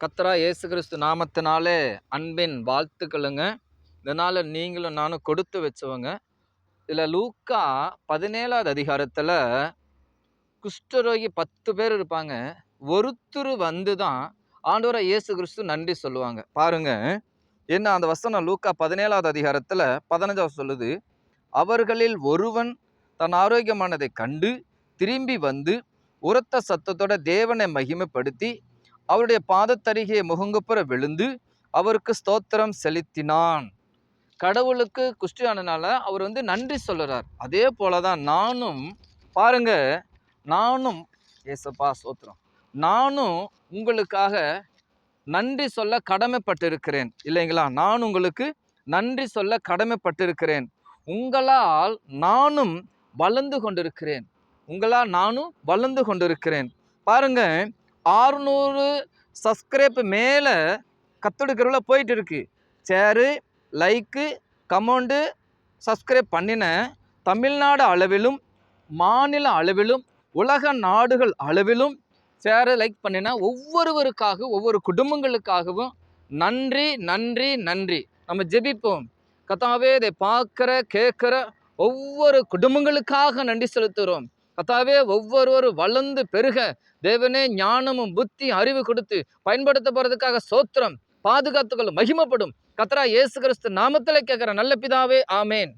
கர்த்தரா இயேசு கிறிஸ்து நாமத்தினாலே அன்பின் வாழ்த்துக்களுங்க. இதனால நீங்களும் நானும் கொடுத்து வச்சவங்க. இதுல லூக்கா 17வது அதிகாரத்துல குஷ்டரோகி 10 பேர் இருப்பாங்க. ஒருத்தர் வந்து தான் ஆண்டவரா இயேசு கிறிஸ்து நன்றி சொல்லுவாங்க. பாருங்க, என்ன அந்த வசனம் லூக்கா 17வது அதிகாரத்துல 15 சொல்லுது. அவர்களில் ஒருவன் தன் ஆரோக்கியமானதை கண்டு திரும்பி வந்து உரத்த சத்தத்தோட தேவனை மகிமைப்படுத்தி அவருடைய பாதத்தருகே முகங்குப்புற விழுந்து அவருக்கு ஸ்தோத்திரம் செலுத்தினான். கடவுளுக்கு குஷ்டியானனால அவர் நன்றி சொல்லுறார். அதே போலதான் நானும் பாருங்க, நானும் ஏசப்பா ஸ்தோத்திரம், நானும் உங்களுக்காக நன்றி சொல்ல கடமைப்பட்டிருக்கிறேன் இல்லைங்களா? நான் உங்களுக்கு நன்றி சொல்ல கடமைப்பட்டிருக்கிறேன். உங்களால் நானும் வளர்ந்து கொண்டிருக்கிறேன். உங்களால் நானும் வளர்ந்து கொண்டிருக்கிறேன். பாருங்க, 600 சப்ஸ்கிரைப் மேலே கத்தெடுக்கிறவள போயிட்டு இருக்கு. ஷேரு, லைக்கு, கமெண்டு, சப்ஸ்கிரைப் பண்ணின தமிழ்நாடு அளவிலும் மாநில அளவிலும் உலக நாடுகள் அளவிலும் ஷேரை லைக் பண்ணின ஒவ்வொருவருக்காக ஒவ்வொரு குடும்பங்களுக்காகவும் நன்றி நன்றி நன்றி. நம்ம ஜெபிப்போம். கர்த்தாவே, இதை பார்க்கிற கேட்கிற ஒவ்வொரு குடும்பங்களுக்காக நன்றி செலுத்துகிறோம். கர்த்தாவே, ஒவ்வொருவரும் வளர்ந்து பெருக தேவனே ஞானமும் புத்தி அறிவு கொடுத்து பயன்படுத்த போறதுக்காக ஸ்தோத்திரம். பாதுகாத்துக்கள் மகிமைப்படும். கர்த்தரா இயேசு கிறிஸ்து நாமத்திலே கேட்கிற நல்ல பிதாவே, ஆமேன்.